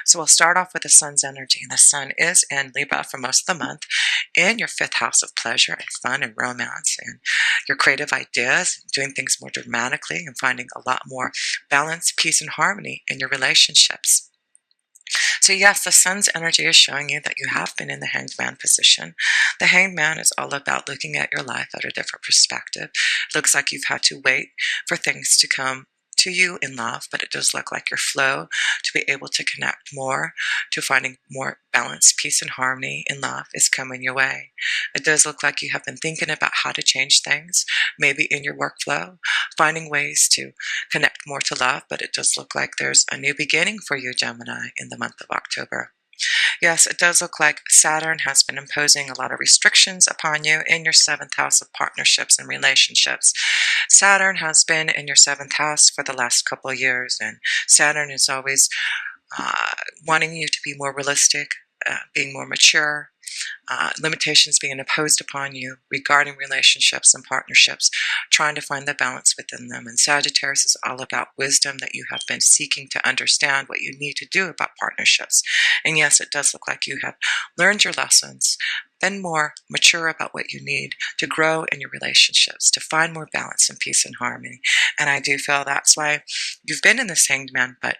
So we'll start off with the sun's energy. And the sun is in Libra for most of the month in your fifth house of pleasure and fun and romance and your creative ideas, doing things more dramatically and finding a lot more balance, peace, and harmony in your relationships. So yes, the sun's energy is showing you that you have been in the hanged man position. The hanged man is all about looking at your life at a different perspective. Looks like you've had to wait for things to come to you in love, but it does look like your flow to be able to connect more, to finding more balance, peace, and harmony in love is coming your way. It does look like you have been thinking about how to change things, maybe in your workflow, finding ways to connect more to love, but it does look like there's a new beginning for you, Gemini, in the month of October. Yes, it does look like Saturn has been imposing a lot of restrictions upon you in your seventh house of partnerships and relationships. Saturn has been in your seventh house for the last couple of years, and Saturn is always uh, wanting you to be more realistic, being more mature, limitations being imposed upon you regarding relationships and partnerships, trying to find the balance within them. And Sagittarius is all about wisdom that you have been seeking to understand what you need to do about partnerships. And yes, it does look like you have learned your lessons, been more mature about what you need to grow in your relationships, to find more balance and peace and harmony. And I do feel that's why you've been in this hanged man, but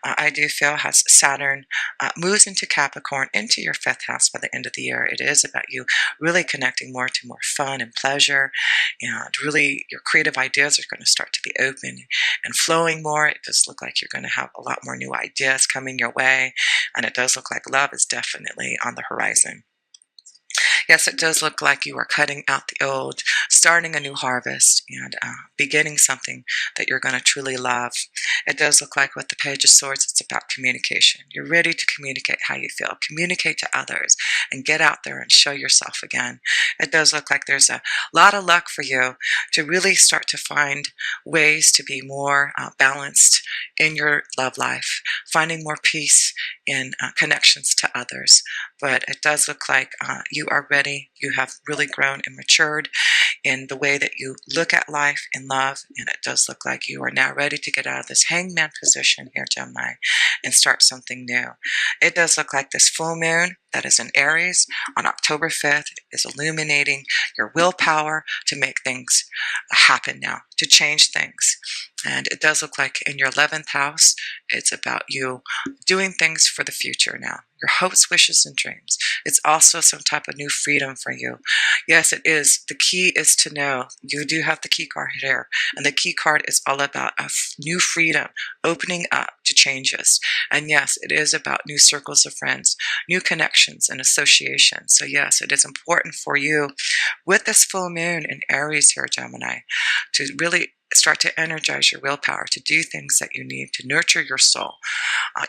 I do feel as Saturn moves into Capricorn, into your fifth house by the end of the year, it is about you really connecting more to more fun and pleasure, and really your creative ideas are going to start to be open and flowing more. It does look like you're going to have a lot more new ideas coming your way, and it does look like love is definitely on the horizon. Yes, it does look like you are cutting out the old, starting a new harvest, and beginning something that you're going to truly love. It does look like with the Page of Swords, it's about communication. You're ready to communicate how you feel, communicate to others, and get out there and show yourself again. It does look like there's a lot of luck for you to really start to find ways to be more balanced in your love life, finding more peace in connections to others. But it does look like you are ready. You have really grown and matured in the way that you look at life and love, and it does look like you are now ready to get out of this hangman position here, Gemini, and start something new. It does look like this full moon that is in Aries on October 5th is illuminating your willpower to make things happen now, to change things. And it does look like in your 11th house, it's about you doing things for the future now, your hopes, wishes, and dreams. It's also some type of new freedom for you. Yes, it is. The key is to know you do have the key card here, and the key card is all about a new freedom, opening up to changes. And yes, it is about new circles of friends, new connections and associations. So yes, it is important for you with this full moon in Aries here, Gemini, to really start to energize your willpower to do things that you need to nurture your soul,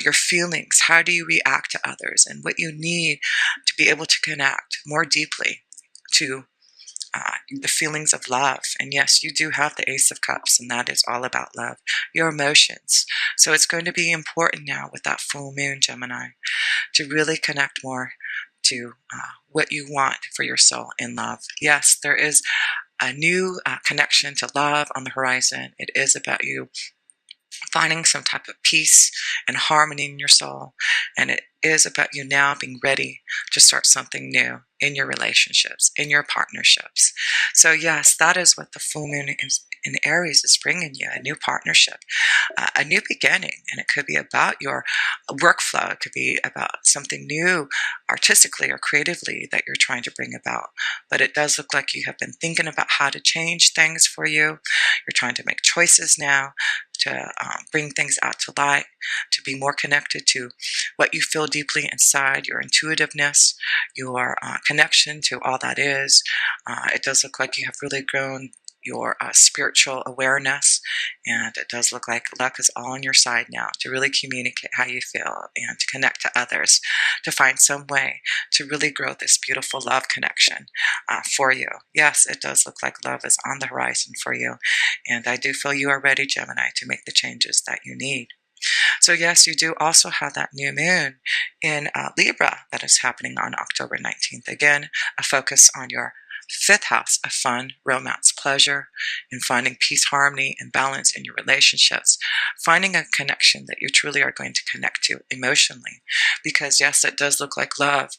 your feelings. How do you react to others, and what you need to be able to connect more deeply to the feelings of love. And yes, you do have the Ace of Cups, and that is all about love, your emotions. So it's going to be important now with that full moon, Gemini, to really connect more to what you want for your soul in love. Yes, there is a new connection to love on the horizon. It is about you finding some type of peace and harmony in your soul. And it is about you now being ready to start something new in your relationships, in your partnerships. So yes, that is what the full moon in Aries is bringing you, a new partnership, a new beginning. And it could be about your workflow. It could be about something new artistically or creatively that you're trying to bring about. But it does look like you have been thinking about how to change things for you. You're trying to make choices now to bring things out to light, to be more connected to what you feel deeply inside, your intuitiveness, your connection to all that is. It does look like you have really grown your spiritual awareness, and it does look like luck is all on your side now to really communicate how you feel and to connect to others, to find some way to really grow this beautiful love connection for you. Yes, it does look like love is on the horizon for you, and I do feel you are ready, Gemini, to make the changes that you need. So yes, you do also have that new moon in Libra that is happening on October 19th. Again, a focus on your fifth house of fun, romance, pleasure, and finding peace, harmony, and balance in your relationships. Finding a connection that you truly are going to connect to emotionally. Because yes, it does look like love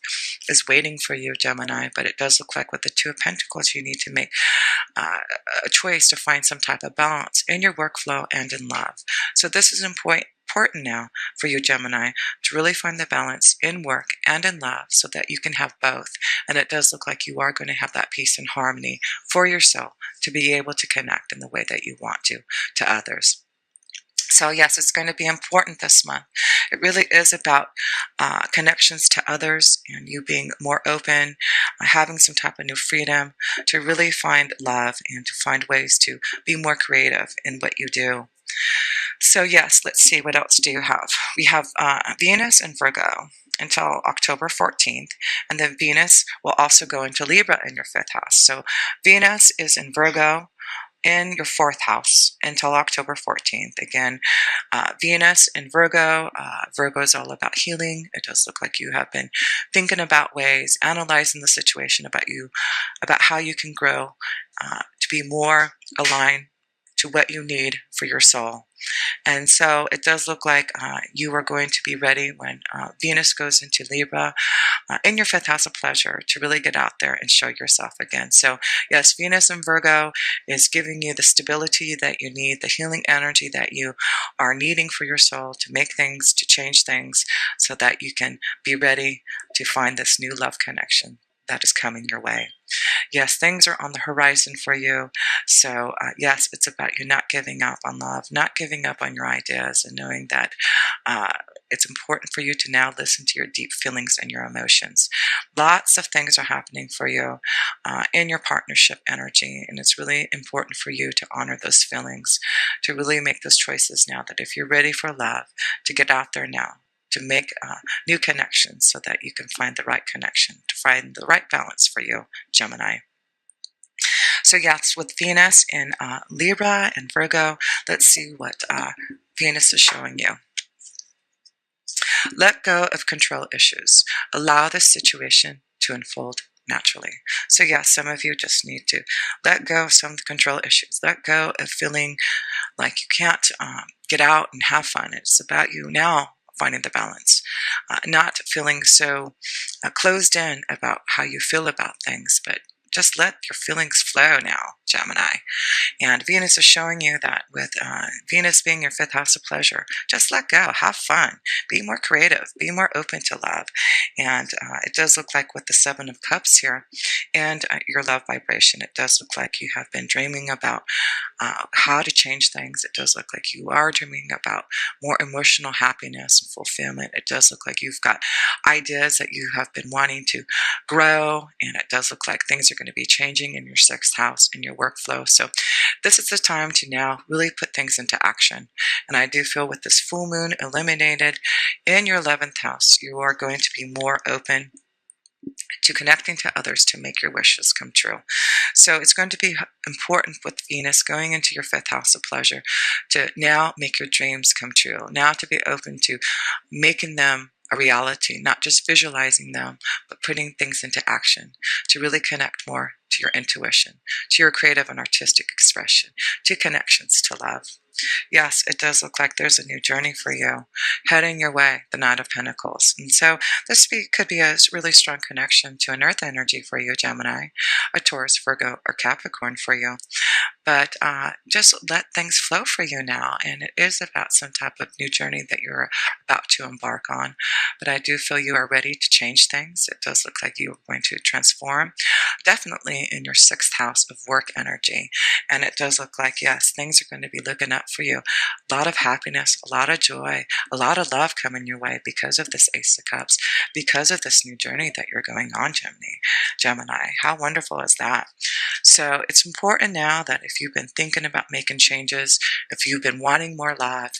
is waiting for you, Gemini, but it does look like with the Two of Pentacles, you need to make uh, a choice to find some type of balance in your workflow and in love. So this is important now for you, Gemini, to really find the balance in work and in love so that you can have both. And it does look like you are going to have that peace and harmony for yourself to be able to connect in the way that you want to others. So yes, it's going to be important this month. It really is about connections to others and you being more open, having some type of new freedom to really find love and to find ways to be more creative in what you do. So yes, let's see, what else do you have? We have Venus and Virgo until October 14th, and then Venus will also go into Libra in your fifth house. So Venus is in Virgo in your fourth house until October 14th. Again, Venus in Virgo. Virgo is all about healing. It does look like you have been thinking about ways, analyzing the situation about how you can grow to be more aligned to what you need for your soul. And so it does look like you are going to be ready when Venus goes into Libra in your fifth house of pleasure to really get out there and show yourself again. So yes, Venus in Virgo is giving you the stability that you need, the healing energy that you are needing for your soul to make things, to change things so that you can be ready to find this new love connection that is coming your way. Yes, things are on the horizon for you. So yes, it's about you not giving up on love, not giving up on your ideas, and knowing that it's important for you to now listen to your deep feelings and your emotions. Lots of things are happening for you in your partnership energy, and it's really important for you to honor those feelings, to really make those choices now that if you're ready for love, to get out there now, to make new connections so that you can find the right connection, to find the right balance for you, Gemini. So yes, with Venus in Libra and Virgo, let's see what Venus is showing you. Let go of control issues. Allow this situation to unfold naturally. So yes, some of you just need to let go of some of the control issues. Let go of feeling like you can't get out and have fun. It's about you now finding the balance, not feeling so closed in about how you feel about things, but just let your feelings flow now, Gemini. And Venus is showing you that with Venus being your fifth house of pleasure, just let go, have fun, be more creative, be more open to love. And it does look like with the Seven of Cups here and your love vibration, it does look like you have been dreaming about how to change things. It does look like you are dreaming about more emotional happiness and fulfillment. It does look like you've got ideas that you have been wanting to grow, and it does look like things are going to be changing in your sixth house, in your workflow. So this is the time to now really put things into action. And I do feel with this full moon illuminated in your 11th house, you are going to be more open to connecting to others to make your wishes come true. So it's going to be important with Venus going into your fifth house of pleasure to now make your dreams come true, now to be open to making them a reality, not just visualizing them, but putting things into action to really connect more to your intuition, to your creative and artistic expression, to connections to love. Yes, it does look like there's a new journey for you heading your way, the Knight of Pentacles. And so this could be a really strong connection to an earth energy for you, Gemini, a Taurus, Virgo, or Capricorn for you. But just let things flow for you now. And it is about some type of new journey that you're about to embark on. But I do feel you are ready to change things. It does look like you are going to transform, definitely in your sixth house of work energy. And it does look like, yes, things are going to be looking up for you. A lot of happiness, a lot of joy, a lot of love coming your way because of this Ace of Cups, because of this new journey that you're going on, Gemini. How wonderful is that? So it's important now that if you've been thinking about making changes, if you've been wanting more love,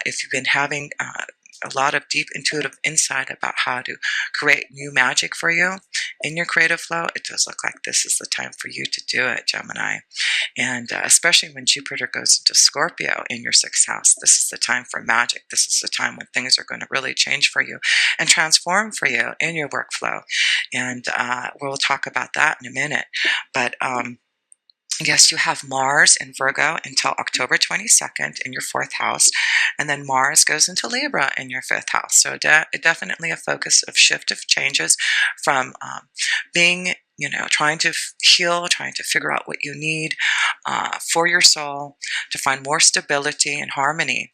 if you've been having a lot of deep intuitive insight about how to create new magic for you in your creative flow, it does look like this is the time for you to do it, Gemini. And especially when Jupiter goes into Scorpio in your sixth house, this is the time for magic. This is the time when things are going to really change for you and transform for you in your workflow. And we'll talk about that in a minute. But yes, you have Mars in Virgo until October 22nd in your fourth house, and then Mars goes into Libra in your fifth house. So definitely a focus of shift of changes from being, trying to heal, trying to figure out what you need for your soul to find more stability and harmony.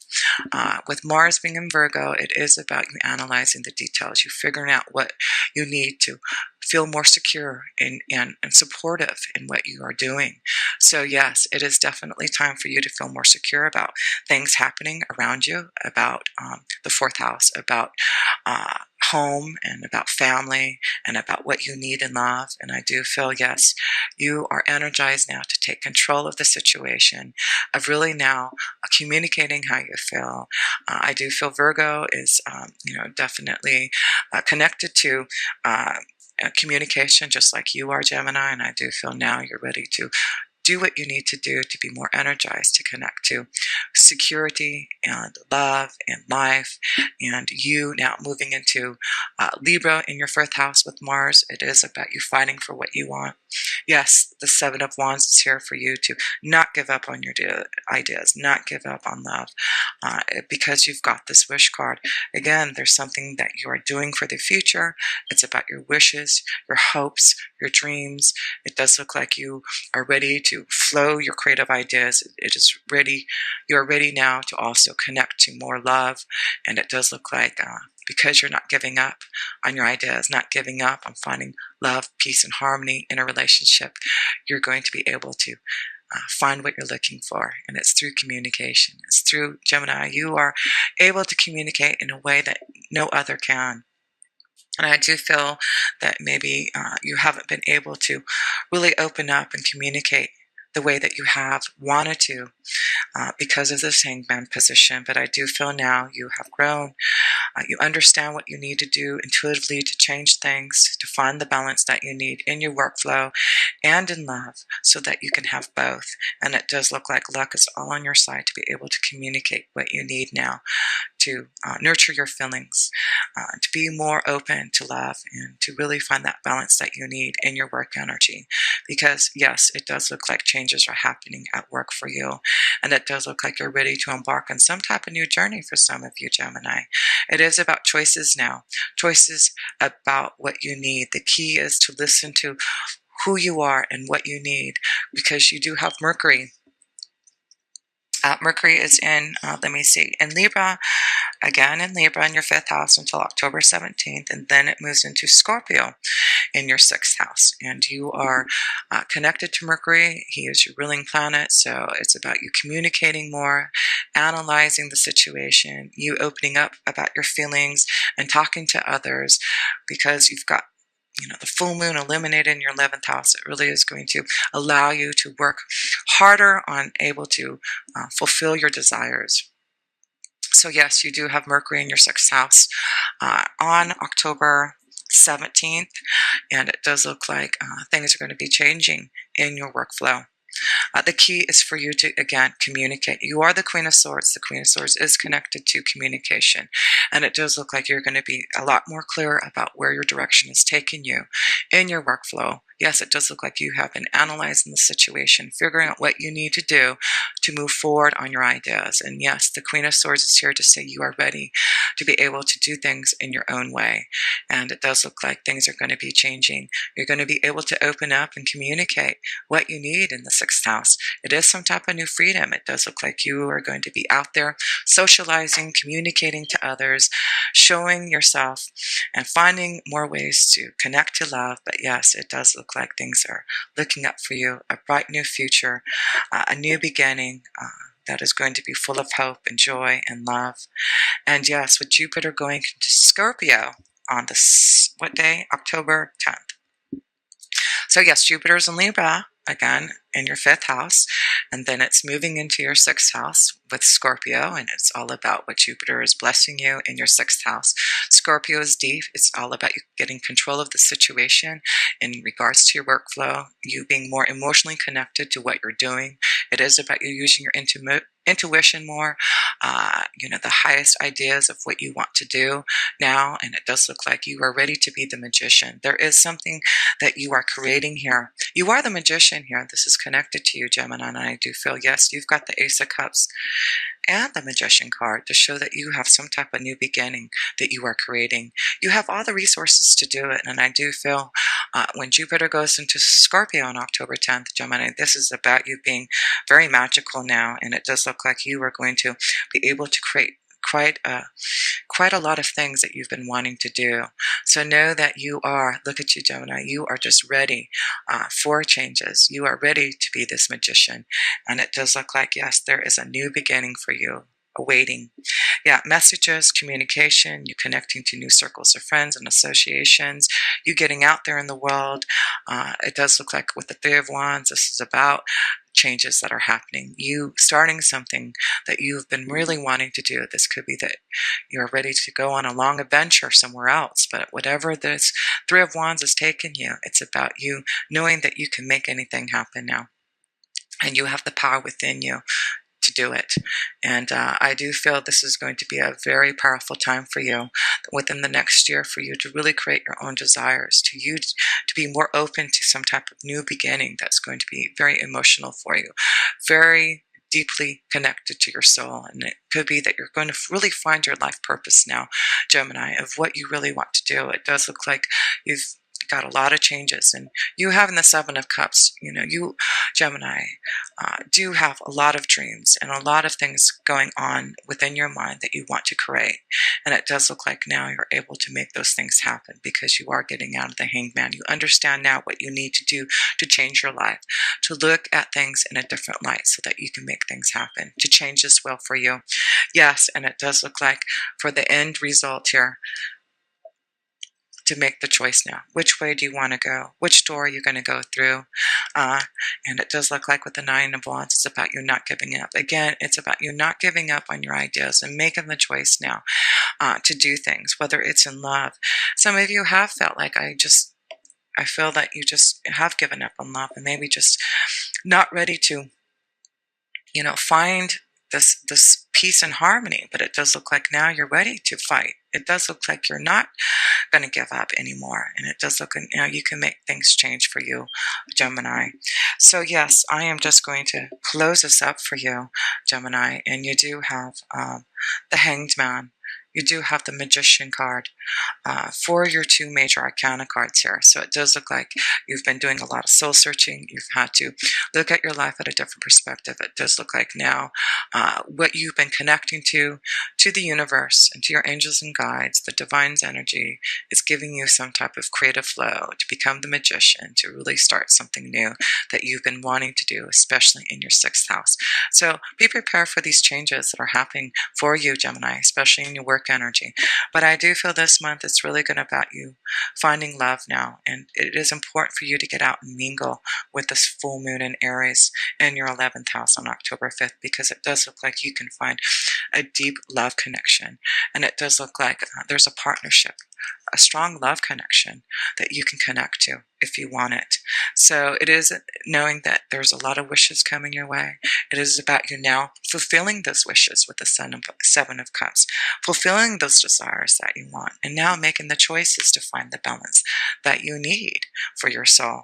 With Mars being in Virgo, it is about you analyzing the details, you figuring out what you need to feel more secure and supportive in what you are doing. So yes, it is definitely time for you to feel more secure about things happening around you, about the fourth house, about home and about family and about what you need in love. And I do feel, yes, you are energized now to take control of the situation, of really now communicating how you feel. I do feel Virgo is, definitely connected to communication, just like you are, Gemini. And I do feel now you're ready to do what you need to do to be more energized, to connect to security and love and life. And you now moving into Libra in your fifth house with Mars, it is about you fighting for what you want. Yes, the Seven of Wands is here for you to not give up on your ideas, not give up on love, because you've got this wish card. Again, there's something that you are doing for the future. It's about your wishes, your hopes, your dreams. It does look like you are ready to flow your creative ideas. It is ready. You're ready now to also connect to more love. And it does look like because you're not giving up on your ideas, not giving up on finding love, peace, and harmony in a relationship, you're going to be able to find what you're looking for. And it's through communication. It's through Gemini. You are able to communicate in a way that no other can. And I do feel that maybe you haven't been able to really open up and communicate the way that you have wanted to because of this hangman position. But I do feel now you have grown. You understand what you need to do intuitively to change things, to find the balance that you need in your workflow and in love so that you can have both. And it does look like luck is all on your side to be able to communicate what you need now, to nurture your feelings, to be more open to love, and to really find that balance that you need in your work energy. Because yes, it does look like changes are happening at work for you, and it does look like you're ready to embark on some type of new journey for some of you, Gemini. It is about choices now, choices about what you need. The key is to listen to who you are and what you need, because you do have Mercury. Mercury is in, in Libra, again in Libra in your fifth house until October 17th, and then it moves into Scorpio in your sixth house. And you are connected to Mercury. He is your ruling planet, so it's about you communicating more, analyzing the situation, you opening up about your feelings and talking to others, because you've got the full moon illuminated in your 11th house. It really is going to allow you to work harder on able to fulfill your desires. So yes, you do have Mercury in your sixth house on October 17th, and it does look like things are going to be changing in your workflow. The key is for you to, again, communicate. You are the Queen of Swords. The Queen of Swords is connected to communication. And it does look like you're going to be a lot more clear about where your direction is taking you in your workflow. Yes, it does look like you have been analyzing the situation, figuring out what you need to do to move forward on your ideas. And yes, the Queen of Swords is here to say you are ready to be able to do things in your own way. And it does look like things are going to be changing. You're going to be able to open up and communicate what you need in the sixth house. It is some type of new freedom. It does look like you are going to be out there socializing, communicating to others, showing yourself, and finding more ways to connect to love. But yes, it does look like things are looking up for you, a bright new future, a new beginning that is going to be full of hope and joy and love. And yes, with Jupiter going into Scorpio on what day? October 10th. So yes, Jupiter is in Libra again in your fifth house, and then it's moving into your sixth house with Scorpio, and it's all about what Jupiter is blessing you in your sixth house. Scorpio is deep. It's all about you getting control of the situation in regards to your workflow, you being more emotionally connected to what you're doing. It is about you using your intuition more, the highest ideas of what you want to do now. And it does look like you are ready to be the magician. There is something that you are creating here. You are the magician here. This is connected to you, Gemini. And I do feel, yes, you've got the Ace of Cups and the Magician card to show that you have some type of new beginning that you are creating. You have all the resources to do it. And I do feel when Jupiter goes into Scorpio on October 10th, Gemini, this is about you being very magical now. And it does look like you are going to be able to create quite a lot of things that you've been wanting to do. So know that you are, look at you, Gemini, you are just ready for changes. You are ready to be this magician. And it does look like, yes, there is a new beginning for you awaiting. Yeah, messages, communication, you connecting to new circles of friends and associations, you getting out there in the world. It does look like with the Three of Wands, this is about changes that are happening. You starting something that you've been really wanting to do. This could be that you're ready to go on a long adventure somewhere else, but whatever this Three of Wands has taken you, it's about you knowing that you can make anything happen now. And you have the power within you to do it. And I do feel this is going to be a very powerful time for you within the next year for you to really create your own desires, to be more open to some type of new beginning that's going to be very emotional for you, very deeply connected to your soul. And it could be that you're going to really find your life purpose now, Gemini, of what you really want to do. It does look like you've got a lot of changes, and you having the Seven of Cups, you, Gemini, do have a lot of dreams and a lot of things going on within your mind that you want to create. And it does look like now you're able to make those things happen because you are getting out of the hangman. You understand now what you need to do to change your life, to look at things in a different light so that you can make things happen, to change this will for you. Yes, and it does look like for the end result here, to make the choice now. Which way do you want to go? Which door are you going to go through? And it does look like with the Nine of Wands, it's about you not giving up. Again, it's about you not giving up on your ideas and making the choice now to do things, whether it's in love. Some of you have felt like I feel that you just have given up on love and maybe just not ready to, find this peace and harmony. But it does look like now you're ready to fight. It does look like you're not going to give up anymore. And it does look like now you can make things change for you, Gemini. So yes, I am just going to close this up for you, Gemini. And you do have the Hanged Man. You do have the Magician card for your two major arcana cards here. So it does look like you've been doing a lot of soul searching. You've had to look at your life at a different perspective. It does look like now what you've been connecting to the universe and to your angels and guides, the divine's energy is giving you some type of creative flow to become the magician, to really start something new that you've been wanting to do, especially in your sixth house. So be prepared for these changes that are happening for you, Gemini, especially in your work energy. But I do feel this month it's really going to about you finding love now, and it is important for you to get out and mingle with this full moon in Aries in your 11th house on October 5th, because it does look like you can find a deep love connection, and it does look like there's a partnership, a strong love connection that you can connect to if you want it. So it is knowing that there's a lot of wishes coming your way. It is about you now fulfilling those wishes with the Seven of Cups, fulfilling those desires that you want, and now making the choices to find the balance that you need for your soul.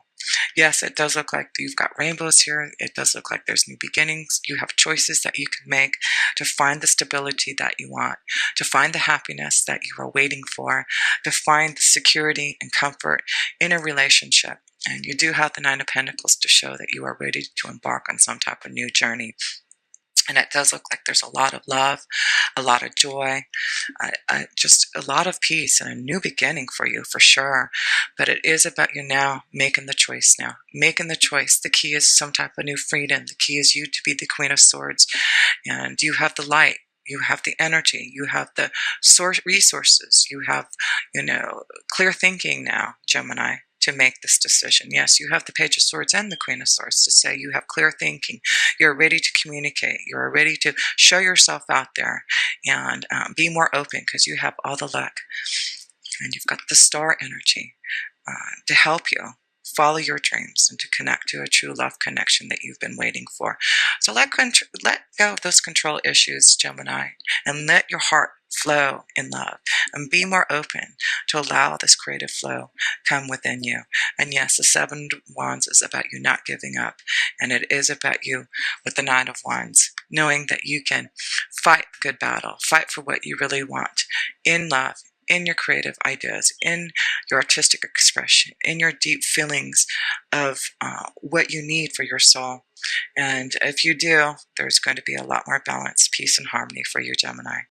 Yes, it does look like you've got rainbows here. It does look like there's new beginnings. You have choices that you can make to find the stability that you want, to find the happiness that you are waiting for, to find the security and comfort in a relationship. And you do have the Nine of Pentacles to show that you are ready to embark on some type of new journey. And it does look like there's a lot of love, a lot of joy, just a lot of peace and a new beginning for you, for sure. But it is about you now making the choice now. Making the choice. The key is some type of new freedom. The key is you to be the Queen of Swords. And you have the light. You have the energy. You have the source resources. You have, clear thinking now, Gemini, to make this decision. Yes, you have the Page of Swords and the Queen of Swords to say you have clear thinking. You're ready to communicate. You're ready to show yourself out there and be more open because you have all the luck. And you've got the star energy to help you follow your dreams and to connect to a true love connection that you've been waiting for. So let go of those control issues, Gemini, and let your heart flow in love and be more open to allow this creative flow come within you. And yes, the Seven of Wands is about you not giving up, and it is about you with the Nine of Wands, knowing that you can fight the good battle, fight for what you really want in love, in your creative ideas, in your artistic expression, in your deep feelings of what you need for your soul. And if you do, there's going to be a lot more balance, peace, and harmony for you, Gemini.